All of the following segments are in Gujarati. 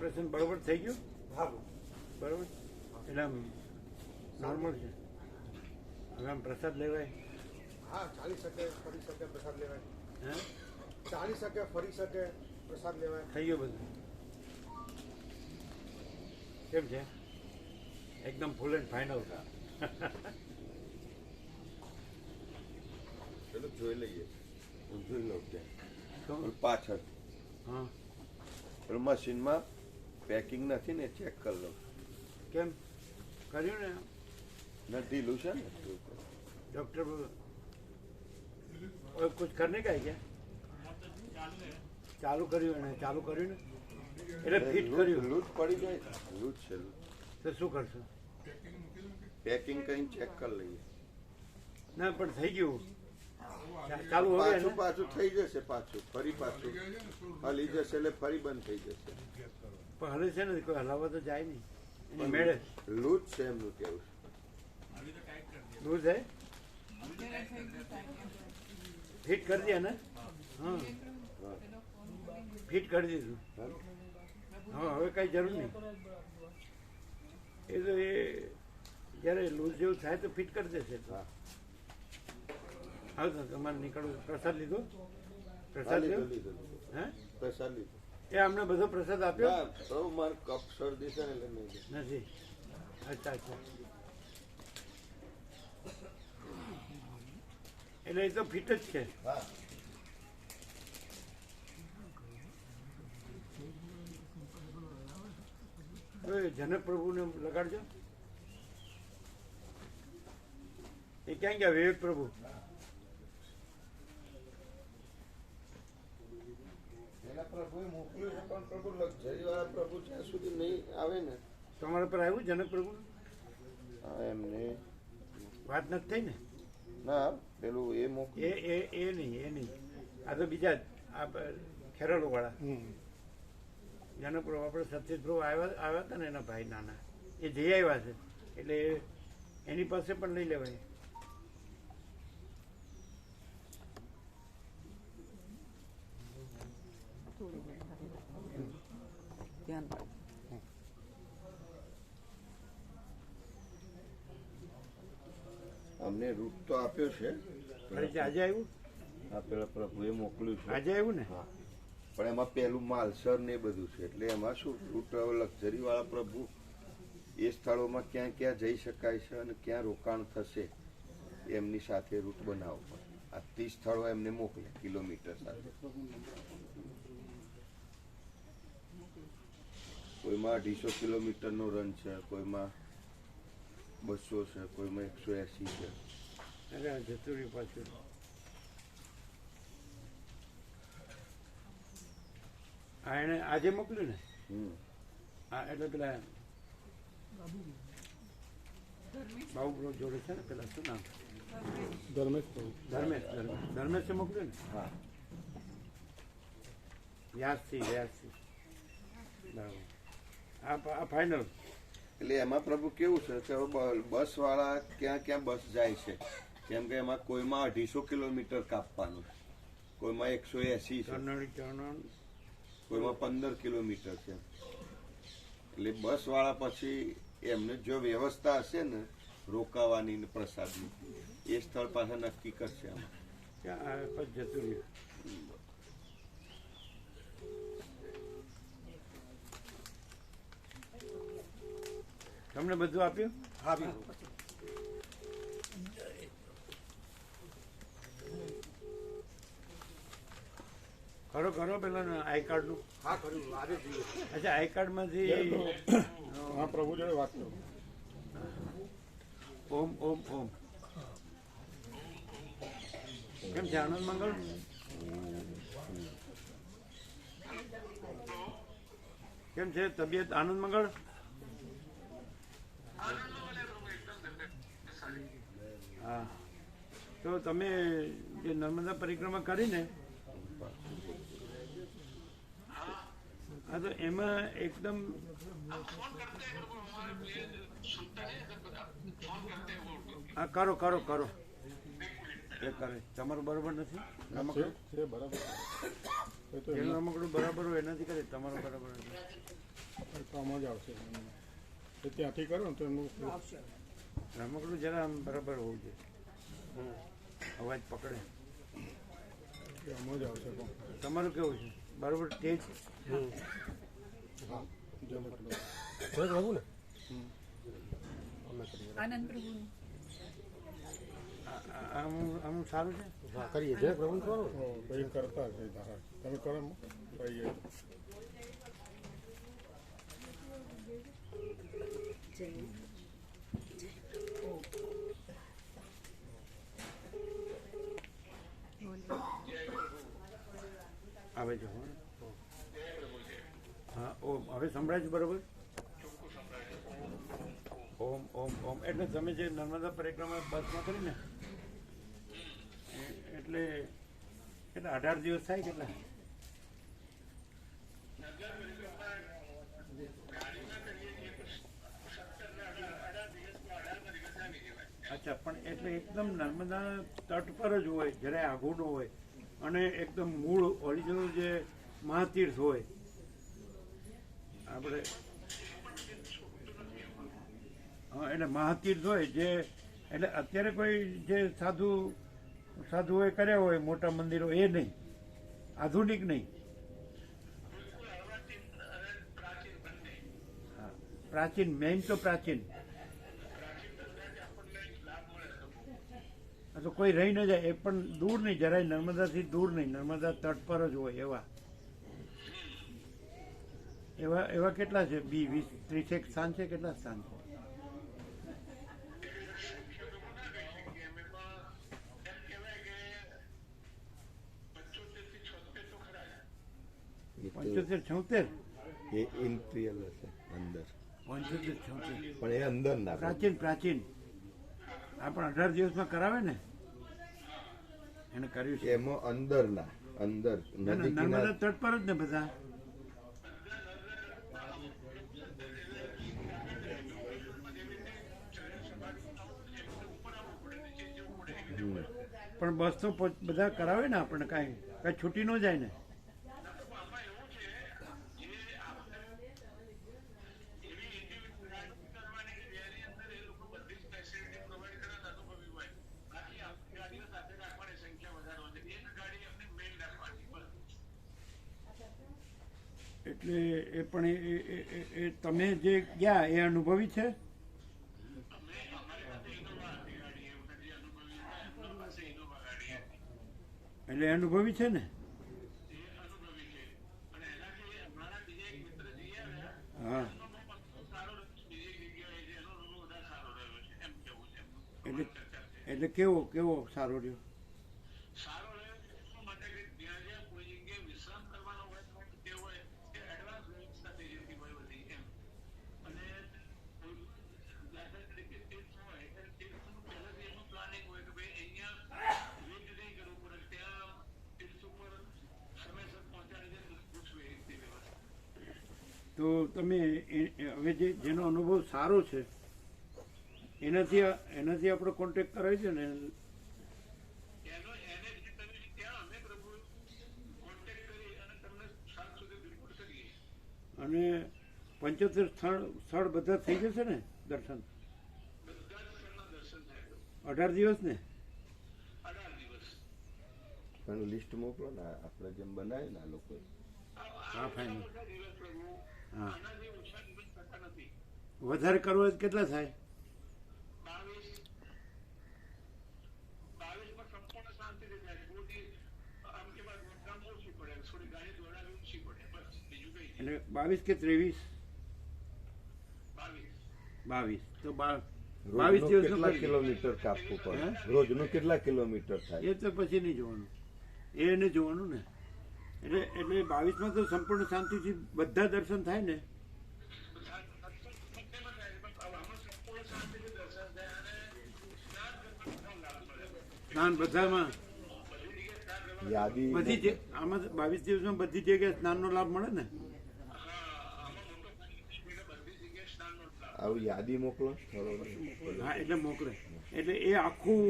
ઓપરેશન બરોબર થઈ ગયું? હા બરોબર, એટલે આમ નોર્મલ છે. હવે આમ પ્રસાદ લેવાય? હા, ચાલી શકે, ફરી શકે, પ્રસાદ લેવાય. હે, ચાલી શકે, ફરી શકે, પ્રસાદ લેવાય. થઈ ગયું બધું? કેમ છે? એકદમ ફૂલ એન્ડ ફાઇનલ. ચલો જોઈ લઈએ. હું જોઈ લઉં તો ત્યાં પાછળ હા, મશીનમાં પેકિંગ નથી ને, ચેક કરી લઉં. કેમ કર્યું ને ના, ઢીલું છે ને. डॉक्टर और कुछ करने का है क्या? चालू કર્યું એને ચાલુ કર્યું ને એટલે ફિટ કર્યું. લૂઝ પડી જાય. લૂઝ છે. તો શું કરશો? પેકિંગ કરીને ચેક કરી લઈએ. ના પણ થઈ ગયું ચાલુ હવે પાછું પાછું થઈ જશે. પાછું ફરી પાછું હલી જશે એટલે ફરી બંધ થઈ જશે. પણ હલે છે ને કોઈ હલાવવા તો જાય નહીં એની મેળે. લૂઝ છે એમનું કેવું લૂઝ है ફિટ કરી दिया ને? હા, ફિટ કરી દીધું. હા, હવે કઈ જરૂર નહીં. એ તો એ જ્યારે લૂઝ જેવું થાય તો ફિટ કરી દેશે. હા. હા, તો તમારે નીકળવું. પ્રસાદ લીધો? પ્રસાદ લીધો લીધો? લીધો હે, પ્રસાદ લીધો. એ અમને બધો પ્રસાદ આપ્યો હા, તો મારે કફ શરદી છે ને એટલે નહીં લીધો. નથી? અચ્છા અચ્છા, એટલે એ તો ફિટ જ છે. હા. હવે જનક પ્રભુને લગાડજો. એ ક્યાં ગયા વિવેક પ્રભુ? એના પ્રભુએ મોકલ્યું છે પણ પ્રભુ લક્ઝરી વાળા પ્રભુ જ્યાં સુધી નહીં આવે ને. તમારા પર આવ્યું જનક પ્રભુ? હા, એમને વાત નથી થઈ ને? ના, પેલું એ મોકલ્યું. એ નહીં. આ તો બીજા આ ખેરાલુ વાળા જનક પ્રભુ આપણે સતીશ પ્રભુ આવ્યા હતા ને એના ભાઈ નાના, એ જઈ આવ્યા છે એટલે એની પાસે પણ લઈ લેવાય. અમને રૂટ તો આપ્યો છે. ફરીથી આજે આવ્યું? આ પેલા પ્રભુએ મોકલ્યું છે. આજે આવ્યું ને? હા, પણ એમાં પેલું માલસર ને એ બધું છે એટલે એમાં શું રૂટ લક્ઝરી વાળા પ્રભુ એ સ્થળોમાં ક્યાં ક્યાં જઈ શકાય છે અને ક્યાં રોકાણ થશે એમની સાથે રૂટ બનાવવો પડે. આ 30 સ્થળો એમને મોકલે કિલોમીટર સાથે. કોઈમાં 250 કિલોમીટરનો રન છે, કોઈમાં 200 છે, કોઈમાં 180 છે. અરે જતું રહ્યું પાછું. હા, એને આજે મોકલ્યું ને? હા, એટલે પેલા બાબુ જોડે છે ને, પેલા શું નામ? ધર્મેશે મોકલ્યું ને? હા. વ્યાસથી બરાબર. આ ફાઇનલ. એટલે એમાં પ્રભુ કેવું છે કે બસ વાળા ક્યાં ક્યાં બસ જાય છે, કેમ કે એમાં કોઈમાં 250 કિલોમીટર કાપવાનું, કોઈમાં 180 છે, કોઈમાં 15 કિલોમીટર છે. એટલે બસ વાળા પછી એમને જો વ્યવસ્થા હશે ને રોકાવાની ને પ્રસાદની, એ સ્થળ પાછા નક્કી કરશે. આમાં જતું રહ્યું. તમને બધું આપ્યું? હા, કરો પેલા આઈ કાર્ડ નું. હા, કર્યું. આજે જોઈએ. અચ્છા, આઈ કાર્ડ માંથી હા, પ્રભુ જોડે વાત કરો. ઓમ. કેમ છે? આનંદ મંગળ? કેમ છે તબિયત? આનંદ મંગળ? હા, તો તમે જે નર્મદા પરિક્રમા કરીને, હા, તો એમાં એકદમ હા કરો એ કરે. તમારું બરોબર નથી? રમકડું બરાબર હોય એનાથી કરે, તમારું બરાબર નથી. તો આમાં જ આવશે તો ત્યાંથી કરો ને તો એમનું રમકડું જરા આમ બરાબર હોવું જોઈએ, અવાજ પકડે. આમાં જ આવશે પણ તમારું કેવું છે? બરાબર તેજ હા જેને પ્રભુ ને આનંદ પ્રભુ આમ સારું છે. હા કરીએ જય પ્રભુ કરો ભાઈ કરતા છે તારા તમે કરો એમ ભાઈ જય આવે છે. હા ઓમ હવે સંભળાય છે બરોબર? ઓમ ઓમ ઓમ એટલે તમે જે નર્મદા પરિક્રમા બસમાં કરી ને એટલે 18 દિવસ થાય કેટલા? અચ્છા, પણ એટલે એકદમ નર્મદા તટ પર જ હોય, જરાય આઘું ન હોય અને એકદમ મૂળ ઓરિજિનલ જે મહાતીર્થ હોય આપણે, હા એટલે મહાતીર્થ હોય જે, એટલે અત્યારે કોઈ જે સાધુઓએ કર્યા હોય મોટા મંદિરો એ નહીં, આધુનિક નહીં. હા પ્રાચીન, મેઇન તો પ્રાચીન. તો કોઈ રહી ન જાય, એ પણ દૂર નહીં, જરાય નર્મદાથી દૂર નહીં, નર્મદા તટ પર જ હોય એવા એવા એવા કેટલા છે? 20-30 સ્થાન છે? કેટલા સ્થાન છે? પંચોતેર 76 એ ઇન્ટિરિયર હશે અંદર, 75 76 પણ એ અંદર ના પ્રાચીન પ્રાચીન. આ પણ 18 દિવસમાં કરાવે ને, એને કર્યું છે એમાં અંદર ના અંદર નદી નર્મદા તટ પર જ ને બધા. પણ બસ તો બધા કરાવે ને, આપણને કાંઈ છૂટી ન જાય ને. એટલે એ પણ એ તમે જે ગયા એ અનુભવી છે? એટલે અનુભવી છે ને? હા એટલે કેવો કેવો સારો રહ્યો? તો તમે હવે જેનો અનુભવ સારો છે એનાથી આપણે કોન્ટેક્ટ કરાવી છે ને? અને 75 સ્થળ બધા થઈ જશે ને દર્શન? 18 દિવસ ને? લિસ્ટ મોકલો ને, આપણે જેમ બનાવે ને આ લોકો. હા ફાઇનલ. હા વધારે કરવો હોય તો કેટલા થાય? એટલે 22 કે 23? 22 તો 22 દિવસ કેટલા કિલોમીટર કાપવું પડે? રોજનું કેટલા કિલોમીટર થાય? એ તો પછી નહીં જોવાનું, એને જોવાનું ને. એટલે 22માં તો સંપૂર્ણ શાંતિથી બધા દર્શન થાય ને? સ્નાન બધામાં યાદી બધી આમાં 22 દિવસમાં બધી જગ્યાએ સ્નાનનો લાભ મળે ને? આવું યાદી મોકલો. હા એટલે મોકલે, એટલે એ આખું,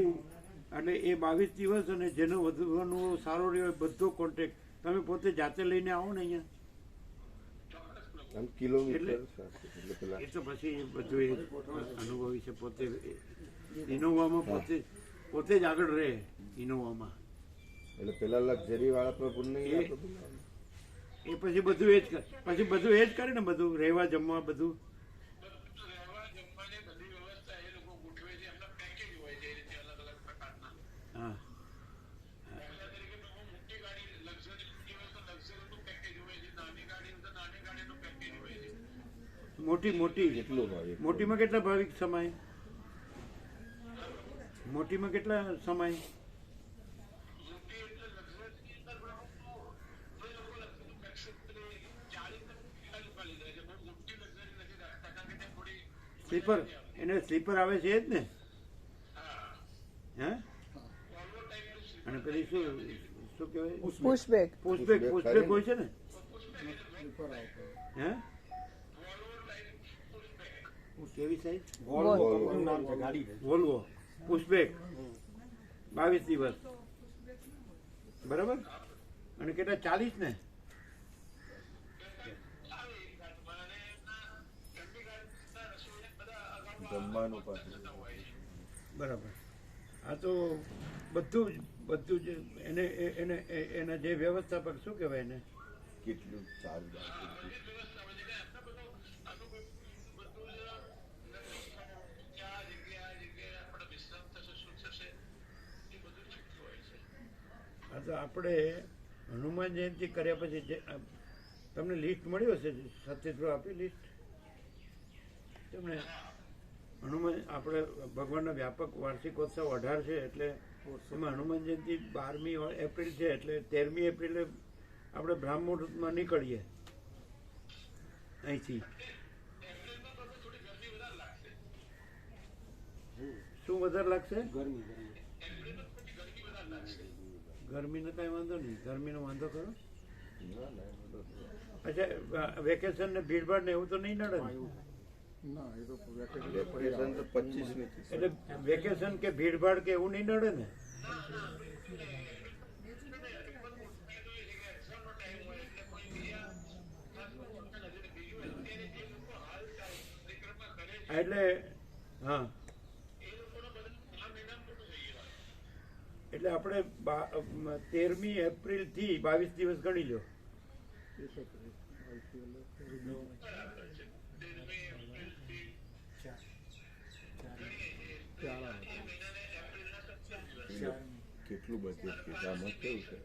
એટલે એ 22 દિવસ અને જેનો વધવાનો સારો રહ્યો બધો કોન્ટેક્ટ તમે પોતે જાતે લઈને આવો ને અહીંયા. આમ કિલોમીટર એટલે- એટલે પેલા એ તો પછી બધું એ અનુભવી છે પોતે. ઇનોવામાં પોતે જ આગળ રહે ઇનોવામાં. એટલે પેલા લક્ઝરી વાળા પ્રભુ નહીં એ- એ પછી બધું એ જ કરે, પછી બધું એ જ કરે ને, બધું રહેવા જમવા બધું. હા મોટી કેટલું હોય મોટીમાં કેટલા ભાવિક સમાય? મોટીમાં કેટલા સમાય? સ્લીપર, એને સ્લીપર આવે છે એ જ ને? હે? અને પેલી શું કહેવાય? પુશબેક. પુશબેક હોય છે ને? હે? કેવી સાઈઝ? વોલ્વો પુશબેક 22 દિવસ, બરાબર. અને કેટલા? 40 ને? જમવાનું પાછું બરાબર. આ તો બધું જ એના જે વ્યવસ્થાપક શું કહેવાય એને? કેટલું ચાર્જ આ તો આપણે હનુમાન જયંતિ કર્યા પછી તમને લિસ્ટ મળ્યું હશે, સત્યદ્રો આપી લિસ્ટ તમને. હનુમાન આપણે ભગવાનના વ્યાપક વાર્ષિકોત્સવ 18 છે, એટલે એમાં હનુમાન જયંતિ 12મી એપ્રિલ છે, એટલે 13મી એપ્રિલે આપણે બ્રાહ્મ મુહૂર્તમાં નીકળીએ અહીંથી. શું વધારે લાગશે? ગરમીનો કાંઈ વાંધો નહીં, ગરમીનો વાંધો ખરો? અચ્છા, વેકેશન ને ભીડભાડ ને એવું તો નહીં નડે ને? ના એ તો વેકેશન તો 25મી એટલે વેકેશન કે ભીડભાડ કે એવું નહીં નડે ને? એટલે હા, એટલે આપણે 13મી એપ્રિલ થી 22 દિવસ ગણી લો. કેટલું બજેટ છે આમાં? કેવું છે?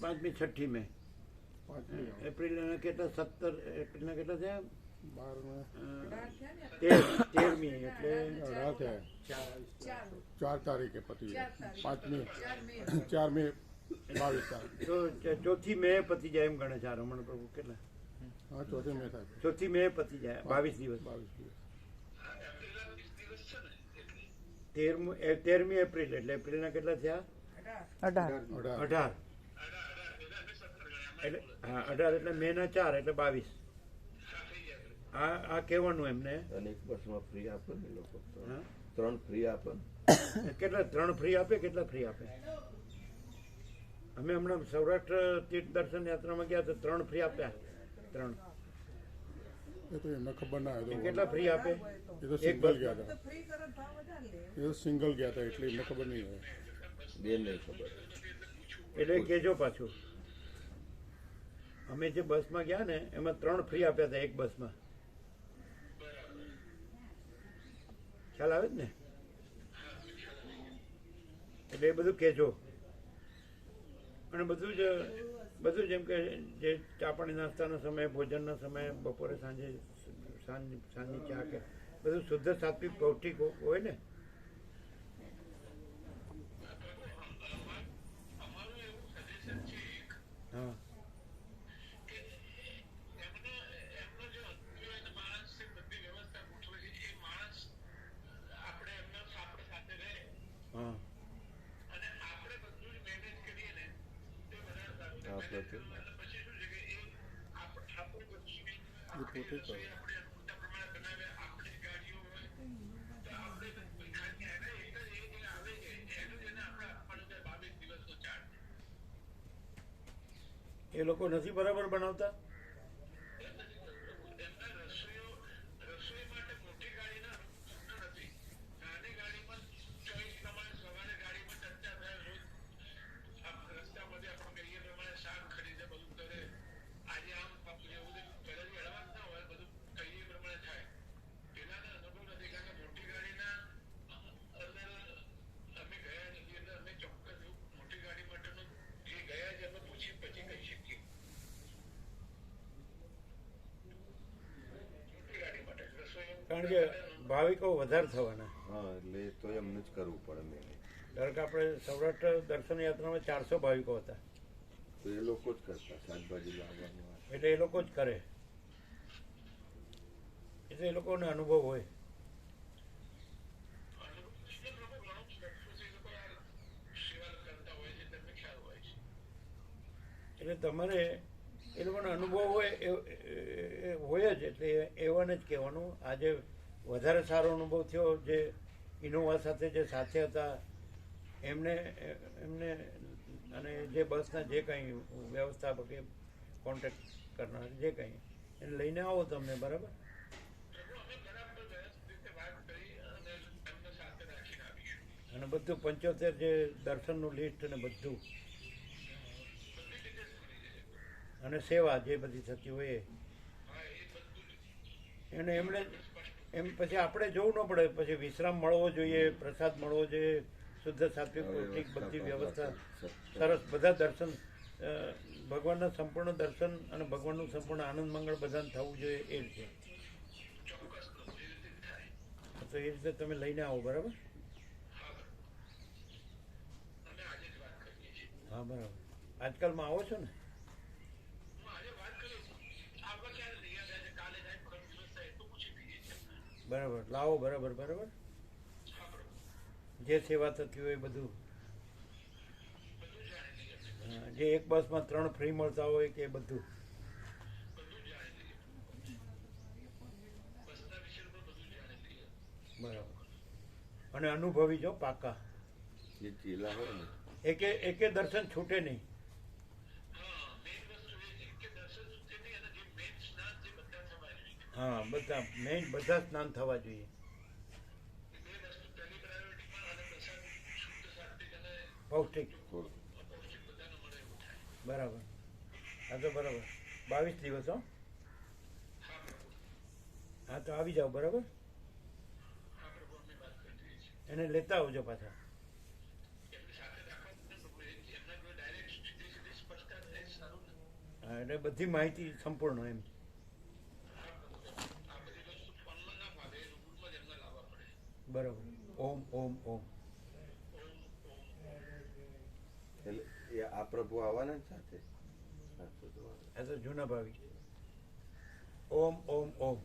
5મી 6ઠી મે એપ્રિલ કેટલા? 17 એપ્રિલના કેટલા થયા? 13મી એટલે 4 તારીખે પતી જાય. 5મી 4મી 22 તારીખ. તો 4મી મે પતી જાય એમ ગણે છે આ રમણ પ્રભુ. કેટલા? હા 4મી મે થાય. 4મી મે પતી જાય 22 દિવસ. 22 દિવસ. 13મી એપ્રિલ એટલે એપ્રિલના કેટલા થયા? 18. 18 એટલે હા 18 એટલે મે ના 4 એટલે 22. આ કહેવાનું એમને. અને એક બસમાં ફ્રી આપે ને લોકો? હા? 3 ફ્રી આપે. કેટલા? 3 ફ્રી આપે? કેટલા ફ્રી આપે? અમે હમણાં સૌરાષ્ટ્ર તીર્થ દર્શન યાત્રામાં ગયા તો 3 ફ્રી આપ્યા. 3 એ તો એમને ખબર ના હોય. કેટલા ફ્રી આપે? એ તો સિંગલ ગયા હતા. એ તો સિંગલ ગયા હતા એટલે એમને ખબર નહીં હોય. બેન નહીં ખબર. એટલે કહેજો પાછું. અમે જે બસમાં ગયા ને એમાં 3 ફ્રી આપ્યા હતા એક બસમાં. ખ્યાલ આવે જ ને? એટલે એ બધું કહેજો. અને બધું જેમ કે જે ચા પાણી નાસ્તાનો સમય, ભોજનનો સમય, બપોરે સાંજની ચા કે બધું શુદ્ધ સાત્વિક પૌષ્ટિક હોય ને. હા હા એ પોતે કરે. એ લોકો નથી બરાબર બનાવતા. કારણ કે ભાવિકો વધારે થવાના. હા એટલે એ તો એમને જ કરવું પડે મેં. ધારો કે આપણે સૌરાષ્ટ્ર દર્શન યાત્રામાં 400 ભાવિકો હતા, તો એ લોકો જ કરતા શાકભાજી લાવવાનું. એટલે એ લોકો જ કરે, એટલે એ લોકોને અનુભવ હોય. એટલે તમારે એ લોકોનો અનુભવ હોય હોય જ, એટલે એવાને જ કહેવાનું. આજે વધારે સારો અનુભવ થયો જે ઇનોવા સાથે જે સાથે હતા એમને અને જે બસના જે કંઈ વ્યવસ્થાપક કે કોન્ટેક્ટ કરનાર જે કંઈ એને લઈને આવો તમને, બરાબર? અને બધું 75 જે દર્શનનું લિસ્ટ અને બધું અને સેવા જે બધી થતી હોય એને એમણે એમ પછી આપણે જોવું ન પડે. પછી વિશ્રામ મળવો જોઈએ, પ્રસાદ મળવો જોઈએ, શુદ્ધ સાત્વિક પૌષ્ટિક બધી વ્યવસ્થા સરસ, બધા દર્શન ભગવાનના સંપૂર્ણ દર્શન અને ભગવાનનું સંપૂર્ણ આનંદ મંગળ બધાને થવું જોઈએ એ રીતે. તો એ રીતે તમે લઈને આવો, બરાબર? હા બરાબર. આજકાલમાં આવો છો ને? બરાબર, લાવો. બરાબર બરાબર. જે સેવા થતી હોય બધું, જે એક બસમાં 3 ફ્રી મળતા હોય કે બધું. બરાબર. અને અનુભવી જો પાકા, જે ચીલા હોય ને એકે દર્શન છૂટે નહીં. હા, બધા મેઇન બધા સ્નાન થવા જોઈએ. પૌષ્ટિક. બરાબર. હા તો બરાબર. 22 દિવસ. હો હા તો આવી જાઓ, બરાબર? એને લેતા આવજો પાછા. હા, એટલે બધી માહિતી સંપૂર્ણ એમ. બરાબર. ઓમ ઓમ ઓમ. એટલે એ આ પ્રભુ આવવાના ને સાથે. આ તો જૂના ભાવી. ઓમ ઓમ ઓમ.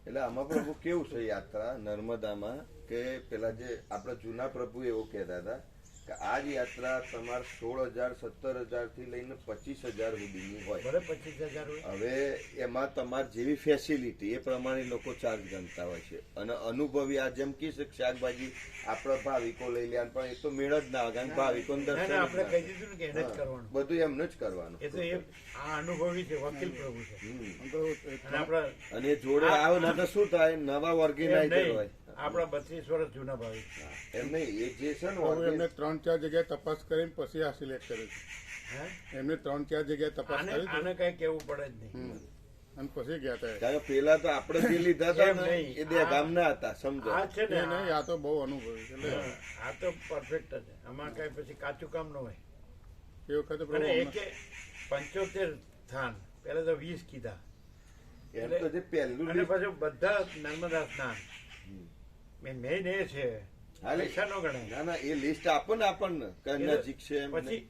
એટલે આમાં પ્રભુ કેવું છે યાત્રા નર્મદામાં કે પેલા જે આપણા જૂના પ્રભુ એવું કહેતા હતા કે આ જ યાત્રા તમારે 16,000 17,000 થી લઈને 25,000 સુધીની હોય. બરાબર, 25,000 હોય. હવે એમાં તમારે જેવી ફેસિલિટી એ પ્રમાણે લોકો ચાર્જ ગણતા હોય છે. અને અનુભવી આ જેમ કે શાકભાજી આપણા ભાવિકો લઈ લે, પણ એ તો મેળ જ ના આવે કારણ ભાવિકો આપણે કહી દીધું ને કે એને જ કરવાનું, બધું એમને જ કરવાનું. એ તો આ અનુભવી છે, વકીલ પ્રભુ છે. અને આપણા અને જોડે આવે ના તો શું થાય, નવા ઓર્ગેનાઇઝર હોય. આપણા 32 વર્ષ જૂના ભાવી. એમ નહીં, એ જે છે ને એમને 3-4 જગ્યાએ તપાસ કરીને પછી આ સિલેક્ટ કરે છે. એમને 3-4 જગ્યાએ તપાસ કરી આને કઈ કેવું પડે જ નહીં. અને પછી ગયા હતા. કારણ કે પેલા તો આપણે જે લીધા હતા ને એ બે ગામના હતા, સમજો. આ છે ને, નહીં, આ તો બહુ અનુભવી છે. આ તો પરફેક્ટ છે. આમાં કઈ પછી કાચું કામ ન હોય. એ વખતે અને એકે 75 સ્થાન, પેલા તો 20 કીધા. એમ તો જે પહેલું અને પછી બધા નર્મદા સ્નાન મેઇન એ છે. પૈસા નો ગણાય. ના ના, એ લિસ્ટ આપો ને આપણને કે નજીક છે એમ. પછી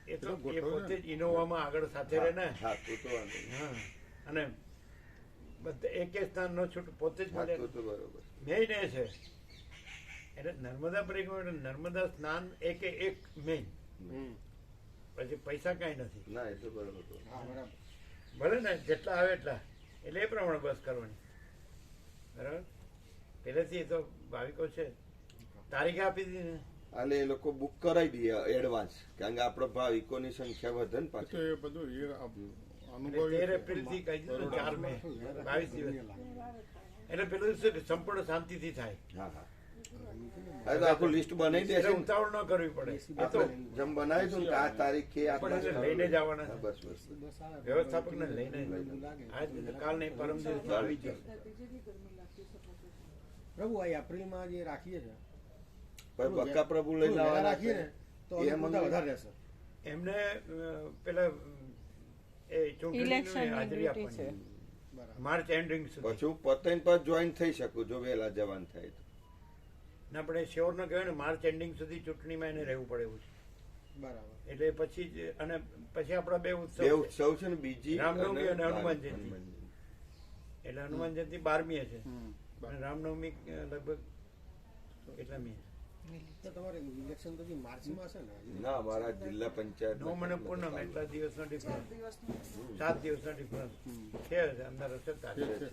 એ તો એ પોતે જ ઇનોવામાં આગળ સાથે રહે ને. હા તો વાંધો નહીં. હા, અને બધા એક સ્થાન નો છૂટ પોતે જ હા મળે. તો બરોબર. મેઇન એ છે. એટલે નર્મદા પરિક્રમા, નર્મદા સ્નાન એક મેઇન. પછી પૈસા કઈ નથી. ના એ તો બરોબર. ભલે ને જેટલા આવે એટલા, એટલે એ પ્રમાણે બસ કરવાની. બરાબર. પહેલેથી તો ભાવિકો છે, તારીખ આપી દીધી ને. એટલે એ લોકો બુક કરાવી દઈએ એડવાન્સ, કારણ કે આપણા ભાવિકોની સંખ્યા વધે ને પાછી. એ બધું એ અનુભવ 13 એપ્રિલ થી કહી દીધું, 4 મે 22 દિવસ. એટલે પેલું શું કે સંપૂર્ણ શાંતિથી થાય. હા હા. હવે તો આખું લિસ્ટ બનાવી દેશે ને. ઉતાવળ ન કરવી પડે. એ તો આપણે જેમ બનાવી દઉં કે આ તારીખે આપણે એને લઈને જ આવવાના છે. બસ બસ. વ્યવસ્થાપક ને લઈને આજ કાલ નહીં પરમ દિવસ આવી જશે. પ્રભુ આ એપ્રિલમાં જે રાખીએ છીએ પણ બક્કા પ્રભુ લઈને આવવાના રાખીએ ને તો અનુકૂળતા વધારે રહેશે. એમને પેલા એ ચૂંટણીની હાજરી આપવાની. માર્ચ એન્ડિંગ સુધી. પછી હું પતઈને પાછું જોઈન થઈ શકું જો વહેલા જવાન થાય તો. ના પણ એ શ્યોર ન કહેવાય ને, માર્ચ એન્ડિંગ સુધી ચૂંટણીમાં એને રહેવું પડે એવું છે. બરાબર. એટલે પછી જ અને પછી આપણા બે બે ઉત્સવ છે. ઉત્સવ છે ને, બીજી રામનવમી અને હનુમાન જયંતિ. હનુમાન જયંતિ. એટલે હનુમાન જયંતિ 12મીએ છે હમ. અને રામનવમી લગભગ કેટલામીએ? તો તમારે ઇલેક્શન તો માર્ચમાં હશે ને? ના, અમારા જિલ્લા પંચાયત નવ મને પૂનમ એટલા દિવસનો ડિફરન્સ, 7 દિવસનો ડિફરન્સ છે. અંદર હશે તારીખ,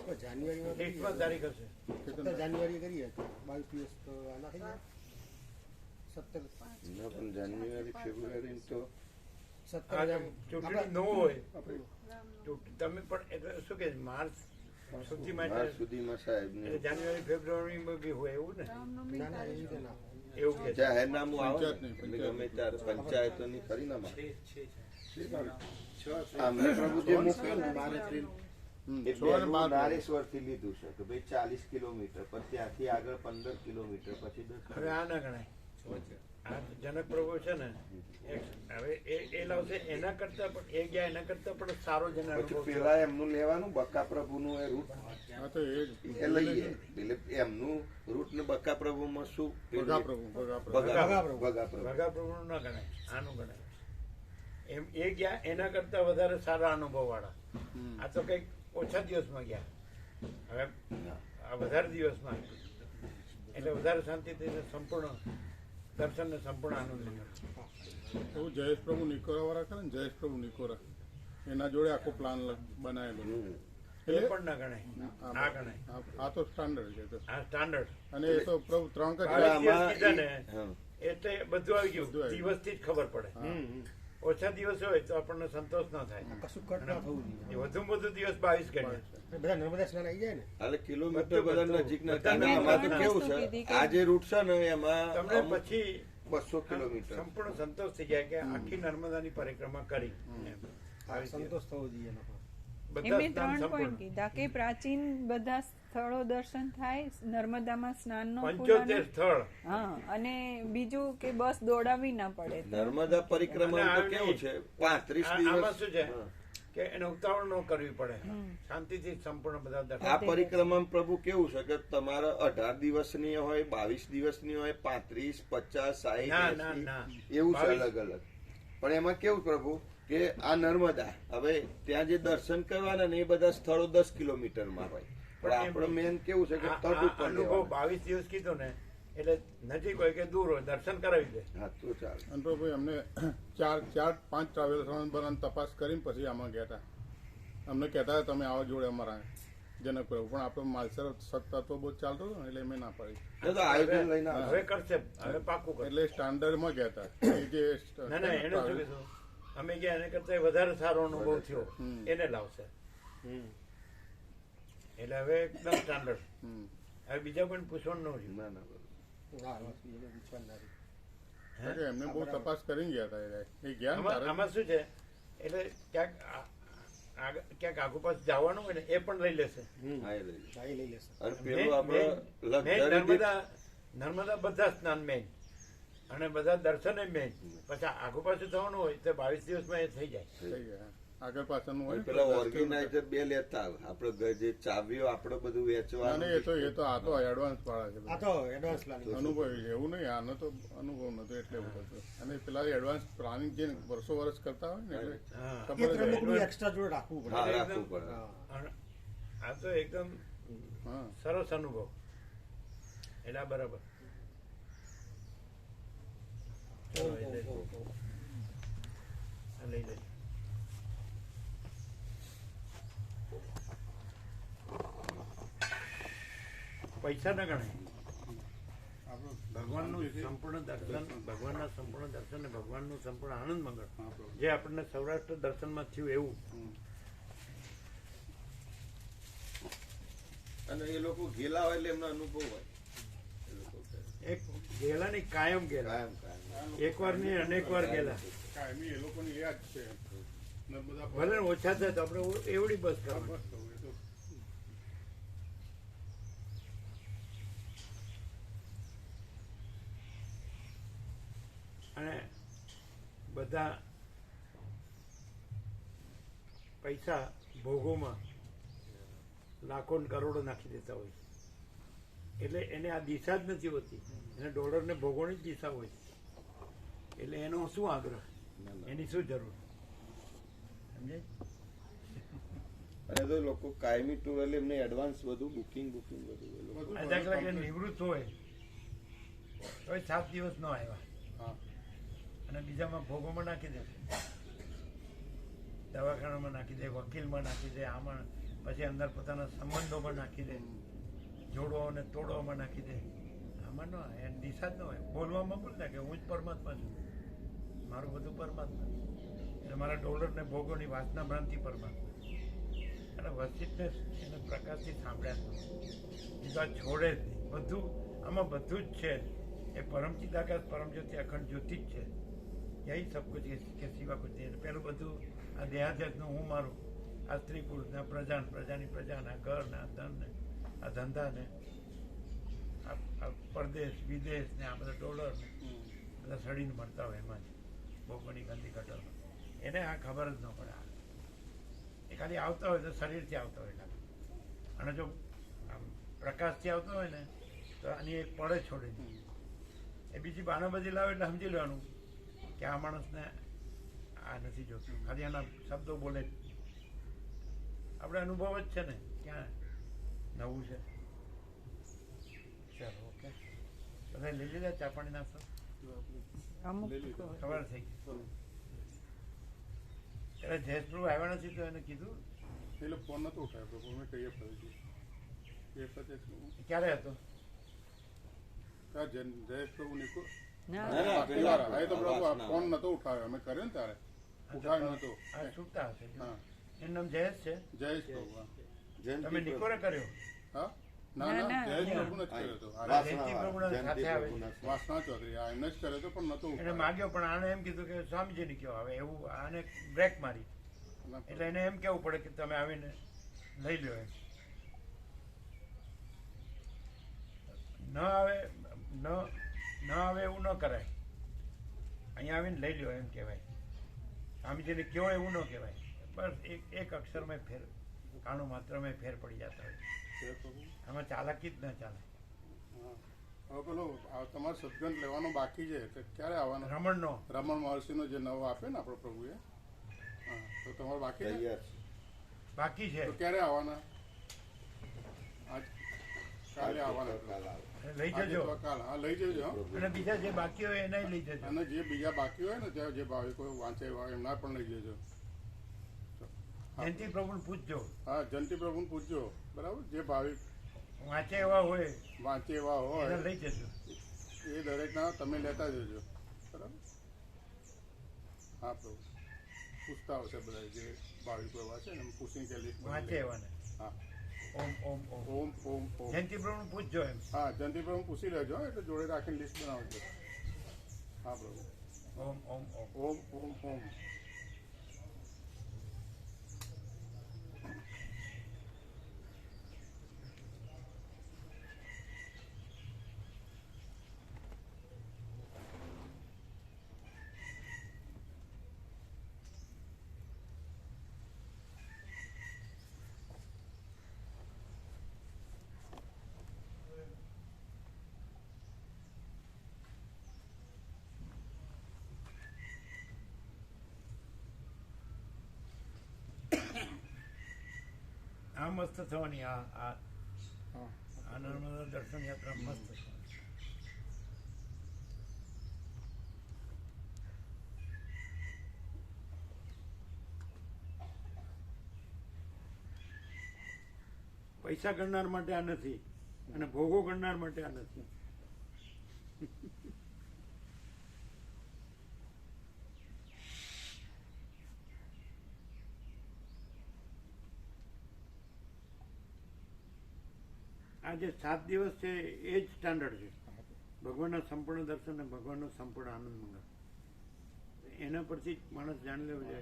તો જાન્યુઆરીમાં લિસ્ટમાં તારીખ હશે. 17 જાન્યુઆરી કરીએ તો 22 દિવસ તો આના થઈ જાય. 17 ના, પણ જાન્યુઆરી ફેબ્રુઆરી તો 17 આ ચૂંટણી ન હોય આપણે તમે પણ એટલે શું કે માર્ચ સુધીમાં માર્ચ સુધીમાં સાહેબ એટલે ને જાન્યુઆરી ફેબ્રુઆરીમાં બી હોય એવું ને, ના ના એવી રીતે ના એવું કે છે. જાહેરનામું આવે ને, પંચાયતની, એટલે ગમે ત્યારે પંચાયતોની ખરી ના માં. અમને પ્રભુ જે મૂક્યું ને 12 એપ્રિલ એ પહેલું નારેશ્વરથી લીધું છે કે ભાઈ 40 કિલોમીટર, પછી ત્યાંથી આગળ 15 કિલોમીટર, પછી 10 હવે આ ના ગણાય. આ જનક પ્રભુ છે ને હવે એ લાવશે એના કરતા પણ એ ગયા એના કરતા પણ સારો જેને પછી અનુભવ પેલા એમનું લેવાનું બકા પ્રભુનું એ રૂટ હા તો એ જ એ લઈએ, એટલે એમનું રૂટ ને બકા પ્રભુમાં શું ભગા પ્રભુ ભગા પ્રભુ બગા પ્રભુ. ભગા પ્રભુનું ના ગણાય, આનું ગણાય. એમ એ ગયા એના કરતા વધારે સારા અનુભવ વાળા. આ તો કઈક ઓછા દિવસમાં ગયા, હવે આ વધારે દિવસમાં એટલે વધારે શાંતિથી સંપૂર્ણ દર્શન ને સંપૂર્ણ આનંદ મળે. એવું જયેશ પ્રભુ નિકોરા વાળા કરે ને, જયેશ પ્રભુ નિકોરા એના જોડે આખો પ્લાન બનાવેલો. એ પણ ના ગણાય, આ ગણાય. આ તો સ્ટાન્ડર્ડ છે તો. આ સ્ટાન્ડર્ડ અને એ તો પ્રભુ 3 કે બાવીસ 4 દિવસ કીધા ને હા. એટલે બધું આવી ગયું, બધું આવી દિવસથી જ ખબર પડે. ઓછા દિવસ હોય તો આપણને સંતોષ ના થાય. કશું કટ ના થવું એ જોઈએ. વધુ વધુ દિવસ 22 ગણ્યા. બધા નર્મદા સ્નાન આવી જાય ને એટલે કિલોમીટર બધા નજીક ના બધા થાય. આમાં તો ત્રણ કેવું વસ્તુ છે, કીધી કે આ જે રૂટ છે ને એમાં તમને અમુક પછી 200 કિલોમીટર સંપૂર્ણ સંતોષ થઈ જાય કે આખી નર્મદાની પરિક્રમા કરી. એમ. આવી રીતે. સંતોષ થવો જોઈએ એનો પણ. બધા એમણે સ્નાન 3 પોઈન્ટ સંપૂર્ણ. કીધા કે પ્રાચીન બધા સ્થળો દર્શન થાય, નર્મદામાં સ્નાનનો 75 સ્થળ. હા, અને બીજું કે બસ દોડાવી ના પડે. નર્મદા પરિક્રમા તો અને કેવું છે 35 આમાં શું છે દિવસ. કે એને ઉતાવળ ન કરવી પડે, શાંતિથી સંપૂર્ણ બધા દર્શન. આ પરિક્રમા પ્રભુ કેવું છે કે તમારે 18 દિવસની હોય, 22 દિવસની હોય, 35, 50, 60, ના, ના, 80 ના. એવું છે 22. અલગ અલગ. પણ એમાં કેવું પ્રભુ કે આ નર્મદા હવે ત્યાં જે દર્શન કરવાના ને એ બધા સ્થળો 10 કિલોમીટરમાં હોય, પણ આપણે મેન કેવું છે કે આ- તટ આ ઉપર અનુભવ લેવાનું. 22 દિવસ કીધો ને એટલે નજીક હોય કે દૂર હોય દર્શન કરાવી દે. હા તો ચાલે. અને પ્રભુ એમને 4-5 ટ્રાવેલ્સ બનાવીને તપાસ કરીને પછી આમાં ગયા હતા. અમને કહેતા હતા તમે આવો જોડે અમારા જનક પ્રભુ, પણ આપણો માલસર સત્તા તો બહુ ચાલતો હતો ને એટલે મેં ના પાડી. એ તો આયોજન લઈને આવે. હવે કરશે, હવે પાકું કરશે. એટલે સ્ટાન્ડર્ડમાં ગયા હતા. એ જે ના ના એને શું કીધું, અમે ગયા એને કરતા વધારે સારો અનુભવ થયો એને લાવશે. એટલે હવે એકદમ સ્ટાન્ડર્ડ. હમ. હવે બીજા કોઈ પૂછવાનું ન રહ્યું. ના ના બરોબર. હા બસ એને વિશ્વાસ ના રહે. કારણ કે એમને બહુ તપાસ કરીને ગયા હતા એ ગયા ને આમાં તારે આમાં શું છે એટલે ક્યાંક આગુ પાછું જવાનું હોય ને એ પણ લઈ લેશે. હા, એ લઈ લે. હા, એ લઈ લેશે. અને પેલું આપણે નર્મદા બધા સ્નાન મેન અને બધા દર્શન મેન. પછી આગુ પાછું થવાનું હોય તો 22 દિવસમાં એ થઈ જાય. થઈ ગયા આગળ પાછળનું અને હોય પેલા ઓર્ગેનાઇઝર 2 લેતા આવે. આપણે ઘર જે ચાવીઓ આપણે બધું ના, વેચવાનું નહીં, એ તો આ તો એડવાન્સ વાળા છે આ બધા. તો એડવાન્સ પ્લાનિંગ. અનુભવી છે એવું નહીં, આનો તો અનુભવ નતો એટલે એવું થતું. અને પેલા એડવાન્સ પ્લાનિંગ જે વર્ષ કરતા હોય ને એટલે હા. ખબર જ હોય. થોડું એક્સ્ટ્રા જોડે રાખવું પડે. હા રાખવું પડે. હા. અને આ તો એકદમ હા સરસ અનુભવ. એટલે આ બરાબર. ચલો, એ લઈ લો. આ લઈ લેજો. પૈસા ના ગણાય. ભગવાનનું સંપૂર્ણ દર્શન, ભગવાનના સંપૂર્ણ દર્શન ને ભગવાનનું સંપૂર્ણ આનંદ મંગળ જે આપણને સૌરાષ્ટ્ર દર્શનમાં થયું એવું. અને એ લોકો ગેલા હોય એટલે એમનો અનુભવ હોય. એ લોકો કહે. એક ગેલા ની કાયમ ગેલા, કાયમ કાયમ. એક વાર ની અનેક વાર ગેલા. કાયમી એ લોકોની યાદ છે નર્મદા પર. ભલે ને ઓછા થાય તો આપણે એવડી બસ હા, કરવાની. બસ તો એ તો અને બધા પૈસા ભોગોમાં લાખો ને કરોડો નાખી દેતા હોય છે. એટલે એને આ દિશા જ નથી હોતી, એને ડોલરને ભોગવવાની જ દિશા હોય છે. એટલે એનો શું આગ્રહ, એની શું જરૂર, સમજે? અને તો લોકો કાયમી ટૂર એટલે એમને એડવાન્સ બધું બુકિંગ બધું એ લોકો આ દાખલા કે નિવૃત્ત હોય તો 7 દિવસ ન આવ્યા હા અને બીજામાં ભોગોમાં નાખી દે, દવાખાનામાં નાખી દે, વકીલમાં નાખી દે, આમાં પછી અંદર પોતાના સંબંધોમાં નાખી દે, જોડો અને તોડવામાં નાખી દે. આમાં ન હોય, એની દિશા જ ન હોય. બોલવામાં બોલ કે હું જ પરમાત્મા છું, મારું બધું પરમાત્મા છે. એટલે મારા ડોલરને ભોગોની વાસના ભ્રાંતિ પરમાત્મા. અને વસ્તિને એને પ્રકાશથી સાંભળ્યા બીજા છોડે જ નહીં. બધું આમાં બધું જ છે. એ પરમચિત આકાશ પરમજ્યોતિ અખંડ જ્યોતિ જ છે. યહી સબ કુછ કે સિવા કુછ નહીં. પેલું બધું આ દેહાધ્યાસનું હું મારું, આ સ્ત્રી પુરુષને, પ્રજાની પ્રજાને, ઘરને, આ ધનને, આ ધંધાને, આ પરદેશ વિદેશ ને આ બધા ડોલર બધા સડીને મળતા હોય એમાં જ ભોગવની ગંદી કટરમાં. એને આ ખબર જ ન પડે. એ ખાલી આવતા હોય તો શરીરથી આવતા હોય ખાલી. અને જો આમ પ્રકાશથી આવતા હોય ને તો આની એક પડે છોડી દે. એ બીજી બાનાબાજી લાવે એટલે સમજી લેવાનું કે આ માણસને આ નથી જોતું, ખાલી આના શબ્દો બોલે જ. આપણે અનુભવ જ છે ને, ક્યાં નવું છે. ચાલો ઓકે, બધા લઈ લીધા ચા પાણી નાસ્તો? અમુક ખબર થઈ ગઈ. એટલે જયેશપ્રભુ આવ્યા નથી તો એને કીધું એટલે ફોન નતો ઉઠાવ્યો પ્રભુ, મેં કહીએ ફરીથી એ પછી ક્યારે હતો? જયેશ પ્રભુ નીકળો ના તો પ્રભુ આ ફોન નતો ઉઠાવ્યો, અમે કર્યો ને ત્યારે ઉઠાવ્યો નતો. આ છૂટતા હશે. હા એનું નામ જયેશ છે. જયેશ પ્રભુ હા. તમે નિકોરે કર્યો? હા ના ના જયેશ પ્રભુ નથી કર્યો હતો. જયંતિ પ્રભુના સાથે આવે છે. વાસના ચૌધરી આ એમને જ કર્યો હતો પણ નતો એને ઉઠાવ્યો. માગ્યો પણ આને એમ કીધું કે સ્વામીજીને કયો આવે એવું. આને બ્રેક મારી એટલે એને એમ કેવું પડે કે તમે આવીને લઈ લો. એમ ન આવે એવું ન કરાય. અહીંયા આવીને લઈ લો એમ કહેવાય. સ્વામીજીને કયો એવું ન કહેવાય. બસ એક અક્ષરમાં ફેર, કાણું માત્રમાં ફેર પડી જતા હોય. આમાં ચાલાકી જ ન ચાલે. હવે પેલો તમારે સદગંધ લેવાનો બાકી છે તો ક્યારે આવવાનો? રમણનો રમણ મહર્ષિનો જે નવો આપ્યો ને આપણો પ્રભુએ, હા તો તમારે બાકી છે? તૈયાર બાકી છે. તો ક્યારે આવવાના? આજ કાલે આવવાના. લઈ આજે જજો. તો કાલ હા લઈ જજો હા. અને બીજા જે બાકી હોય એને લઈ જજો. અને જે બીજા બાકી હોય ને ત્યાં જે ભાવિકો વાંચે એમના પણ લઈ જજો. જયંતિ પ્રભુને પૂછજો. હા જયંતિ પ્રભુને પૂછજો બરાબર. જે ભાવિક વાંચે એવા હોય વાંચે એવા એને હોય લઈ જજો. એ દરેકના તમે લેતા જજો બરાબર. હા પ્રભુ પૂછતા આવશે બધા જે ભાવિકો એવા છે ને એમ પૂછીને કે લિસ્ટ વાંચે એવાને. હા ઓમ ઓમ ઓમ. ઓમ ઓમ ઓમ. જયંતિ પ્રભુને પૂછજો એમ. હા જયંતિ પ્રભુ પૂછી લેજો એટલે જોડે રાખીને લિસ્ટ બનાવજો. હા પ્રભુ ઓમ ઓમ ઓમ. ઓમ ઓમ ઓમ. આ મસ્ત થવાની. આ હા નર્મદા દર્શન યાત્રા મસ્ત થવાની. પૈસા ગણનાર માટે આ નથી અને ભોગો ગણનાર માટે આ નથી. આ જે 7 દિવસ છે એ જ સ્ટાન્ડર્ડ છે. ભગવાનના સંપૂર્ણ દર્શન અને ભગવાનનો સંપૂર્ણ આનંદ મંગળ. એના પરથી જ માણસ જાણી લેવું છે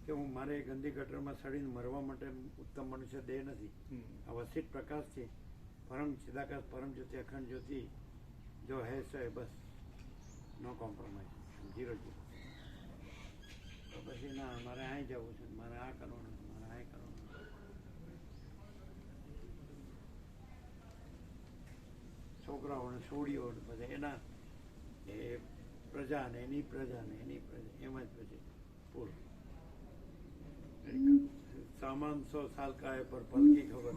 કે હું મારે ગંદી ગટરમાં સડીને મરવા માટે ઉત્તમ મનુષ્ય દેહ નથી. આ વસિત પ્રકાશથી પરમ ચિદાકાશ પરમ જ્યોતિ અખંડ જ્યોતિ જો હે સો એ બસ નો કોમ્પ્રોમાઇઝ, 0 તો પછી ના મારે અહીં જવું છે, મારે આ કરવાનું છે, મારે આ કરવાનું છે. ને સોડીઓ ને બધા એના એ પ્રજા ને એની પ્રજા ને એની પ્રજા એમાં જ પછી પૂરું. સામાન 100 સાલ કા હે પર પલ કી ખબર.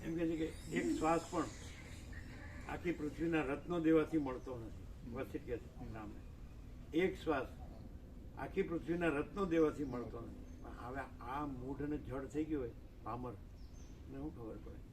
એમ કે છે કે એક શ્વાસ પણ આખી પૃથ્વીના રત્નો દેવાથી મળતો નથી. વસિત કે નામે એક શ્વાસ આખી પૃથ્વીના રત્નો દેવાથી મળતો નથી. હવે આ મૂઢ અને જડ થઈ ગયો હોય પામર ને શું ખબર પડે.